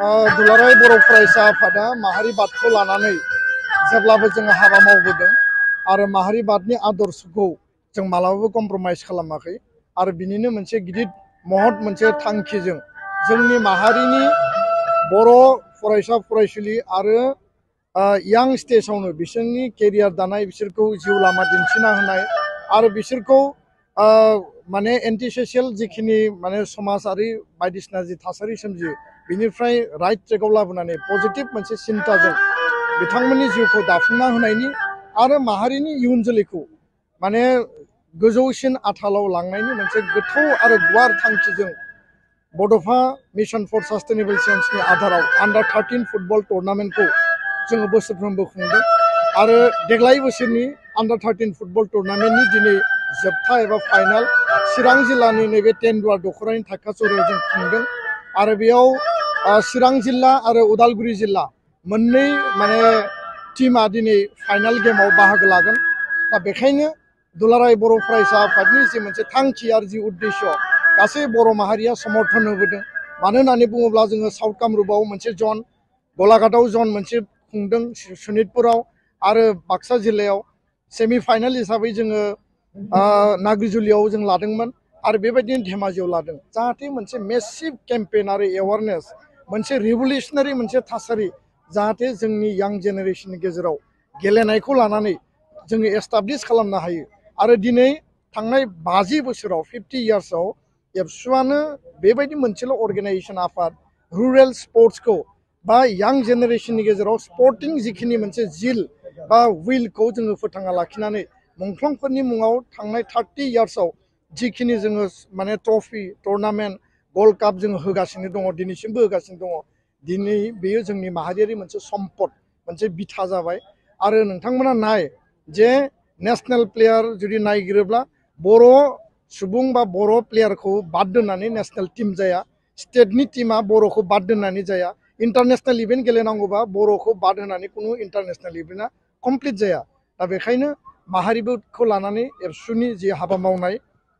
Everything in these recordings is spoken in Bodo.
दुलाराय बर' फरायसा आफादा माहारिबादखौ लानानै जेब्लाबो जोङो हाबा मावबोदों आरो माहारिबादनि आदर्शखौ जों मालाबाबो कमप्रमाइज खालामाखै आरो बिनिनो मोनसे गिदिर महत मोनसे थांखिजों जोंनि माहारिनि बर' फरायसा फरायसुलि आरो यां स्टेजावनो बिसोरनि केरियार दानाय बिसोरखौ जिउ लामा दिन्थिना होनाय आरो बिसोरखौ माने एन्टि ससियेल जिखिनि माने समाजारि बायदिसिना जि थासारि सोमजियो बिनिफ्राय राइट ट्रेकआव लाबोनानै पजिटिभ मोनसे सिन्ताजों बिथांमोननि जिउखौ दाफुंना होनायनि आरो माहारिनि इयुन जोलैखौ माने गोजौसिन आथालाव लांनायनि मोनसे गोथौ आरो गुवार थांखिजों बड'फा मिशन फर सास्टेनेबल चेन्जनि आधाराव आन्डार 13 फुटबल टुर्नामेन्टखौ जोङो बोसोरफ्रोमबो खुंदों आरो देग्लाय बोसोरनि आन्डार 13 फुटबल टुर्नामेन्टनि दिनै जोबथा एबा फाइनाल चिरां जिल्लानि नैबे तेन्दुवा दख'रानि थाखासुरायाव जों खुंदों आरो बेयाव चिरां जिल्ला आरो उदालगुरि जिल्ला मोननै माने टीमा दिनै फाइनाल गेमाव बाहागो लागोन दा बेखायनो दुलाराय बर' फरायसा आफादनि जि मोनसे थांखि आरो जि उद्देश्य गासै बर' माहारिया समर्थन होबोदों मानो होननानै बुङोब्ला जोङो साउथ कामरुपाव मोनसे जन गलाघाटआव जन मोनसे खुंदों सनितपुराव आरो बाक्सा जिल्लायाव सेमि फाइनाल हिसाबै जोङो नाग्रिजुलियाव जों लादोंमोन आरो बेबायदिनो धेमाजियाव लादों जाहाथे मोनसे मेसिभ केम्पेन आरो एवारनेस मोनसे रिभलिउसनारि मोनसे थासारि जाहाथे जोंनि यां जेनेरेशननि गेजेराव गेलेनायखौ लानानै जोङो एस्टाब्लिश खालामनो हायो आरो दिनै थांनाय 50 बोसोराव 50 इयार्सआव एबसुआनो बेबायदि मोनसेल' अर्गेनाइजेसन आफाद रुरेल स्पर्ट्सखौ बा यां जेनेरेशननि गेजेराव स्पर्टिं जिखिनि मोनसे जिल बा उइलखौ जोङो फोथांना लाखिनानै मुंख्लंफोरनि मुङाव थांनाय 30 इयार्सआव जिखिनि जोङो माने ट्रफि टुर्नामेन्ट गल्ड काप जोङो होगासिनो दङ दिनैसिमबो होगासिनो दङ दिनै बेयो जोंनि माहारियारि मोनसे सम्पद मोनसे बिथा जाबाय आरो नोंथांमोना नाय जे नेशनेल प्लेयार जुदि नायगिरोब्ला बर' सुबुं बा बर' प्लेयारखौ बाद दोननानै नेशनेल टीम जाया स्टेटनि टीमा बर'खौ बाद दोननानै जाया इन्टारनेशनेल इभेन्ट गेलेनांगौबा बर'खौ बाद होनानै खुनु इन्टारनेशनेल इभेन्टआ कमप्लिट जाया दा बेखायनो माहारिखौ लानानै एबसुनि जि हाबा मावनाय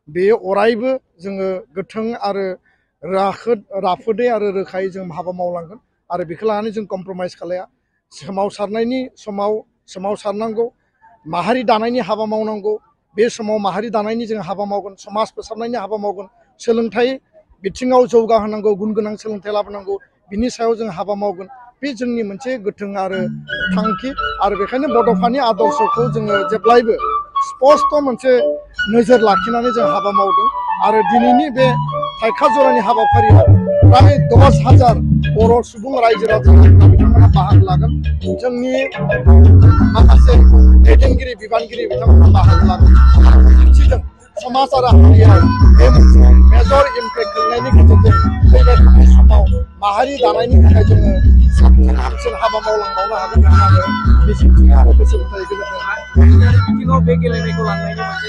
बेयो अरायबो जोङो गोथों आरो राफोदै आरो रोखायै जों हाबा मावलांगोन आरो बेखौ लानानै जों कमप्रमाइज खालाया सोमावसारनायनि समाव सोमावसारनांगौ माहारि दानायनि हाबा मावनांगौ बे समाव माहारि दानायनि जों हाबा मावगोन समाज फोसाबनायनि हाबा मावगोन सोलोंथाइ बिथिङाव जौगाहोनांगौ गुन गोनां सोलोंथाइ लाबोनांगौ बिनि सायाव जों हाबा मावगोन बे जोंनि मोनसे गोथों आरो थांखि आरो बेखायनो बड'फानि आदर्शखौ जोङो जेब्लायबो स्पष्ट मोनसे नोजोर लाखिनानै जों हाबा मावदों आरो दिनैनि बे थाइखा जरानि हाबाफारियाव प्राय 10,000 बर' सुबुं रायजो राजाफोरा बिथांमोना बाहागो लागोन जोंनि माखासे दैदेनगिरि बिबानगिरि बिथांमोना बाहागो लागोन दिन्थिदों समाज आरो हारियाव बे मोनसे मेजर इम्पेक्ट गोलैनायनि गेजेरजों फैबाय थानाय समाव माहारि दानायनि थाखाय जोङो साबसिन हामसिन हाबा मावलांबावनो हागोन होननानै मिजिंथियो आरो गोसोनिफ्राय गोजोननाय बिथिङाव बे गेलेनायखौ लांनायनि मोनसे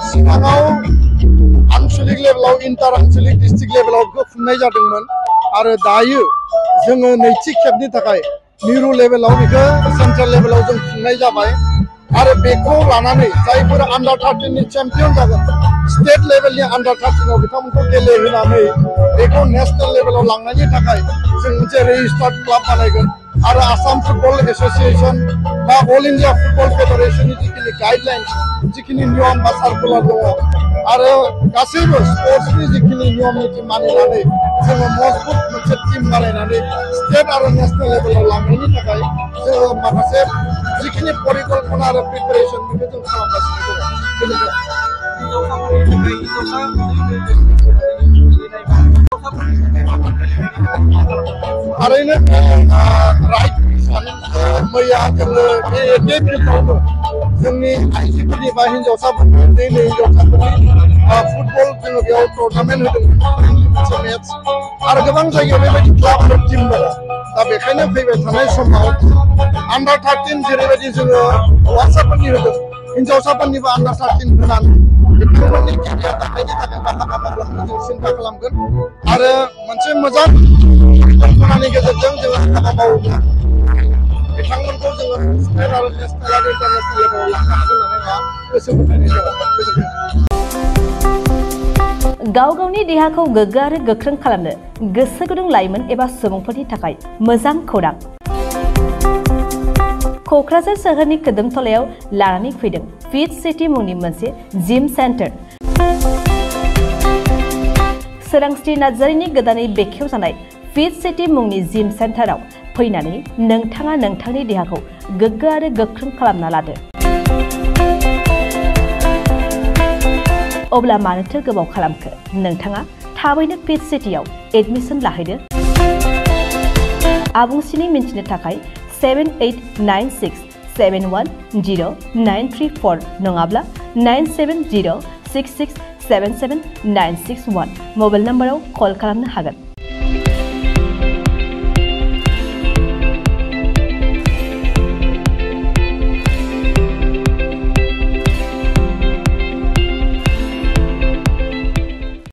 सिगाङाव आनसलिक लेभेलाव इन्टार आनसलिक डिस्ट्रिक्ट लेभेलाव बेखौ खुंनाय जादोंमोन आरो दायो जोङो नैथि खेबनि थाखाय मिरु लेभेलाव बेखौ सेन्ट्रेल लेभेलाव जों खुंनाय जाबाय आरो बेखौ लानानै जायफोर आन्डार 13 नि चेम्पियन जागोन स्टेट लेभेलनि आन्डार 13 आव बिथांमोनखौ गेलेहोनानै बेखौ नेशनेल लेभेलाव लांनायनि थाखाय जों मोनसे रेजिस्टार्ड क्लाब बानायगोन आरो आसाम फुटबल एस'सिएशन बा अल इन्डिया फुटबल फेडारेशननि जिखिनि गाइडलाइन्स जिखिनि नियम बा सार्कुलार दङ आरो गासैबो स्पर्ट्सनि जिखिनि नियम निथि मानिनानै जोङो मजबुत मोनसे टीम बानायनानै स्टेट आरो नेशनेल लेभेलाव लांनायनि थाखाय जोङो माखासे जिखिनि परिकल्पना आरो प्रिपेरेसन बेखौ जों खालामगासिनो दङ थारैनो राइट मैया जोङो बे फिल्डआवनो जोंनि आइजोफोरनि बा हिन्जावसाफोरनि उन्दै हिन्जावसाफोरनि फुटबल जोङो बेयाव टुर्नामेन्ट होदोंमोन मोनसे मेट्च आरो गोबां जायगायाव बेबायदि क्लाबफोर टिम दङ दा बेखायनो फैबाय थानाय समाव आन्डार 13 जेरैबायदि जोङो हौवासाफोरनि होदों हिन्जावसाफोरनिबो आन्डार 13 होनानै बिथांमोननि केरियार दानायनि थाखाय हाबा मावलांनो जों सिन्था खालामगोन आरो मोनसे मोजां परिकल्पनानि गेजेरजों जोङो हाबा मावोब्ला बिथांमोनखौ जोङो स्टेट आरो नेशनेल आरो इन्टारनेशनेल लेभेलाव लांनो हागोन होननानै गोसो होनानै दङ। गाव गावनि देहाखौ गोग्गो आरो गोख्रों खालामनो गोसो गुदुं लाइमोन एबा सुबुंफोरनि थाखाय मोजां खौरां। क'क्राझार सोहोरनि खोदोमथलायाव लानानै फैदों फिट सिटी मुंनि मोनसे जिम सेन्टार। सोरांस्रि नार्जारिनि गोदानै बेखेवजानाय फिट सिटी मुंनि जिम सेन्टाराव फैनानै नोंथाङा नोंथांनि देहाखौ गोग्गो आरो गोख्रों खालामना लादो। अब्ला मानोथो गोबाव खालामखो? नोंथाङा थाबैनो फिट सिटीआव एडमिसन लाहैदो। आबुंसिनै मिन्थिनो थाखाय 7896710934 नङाब्ला 9706677961 मबाइल नम्बराव कल खालामनो हागोन।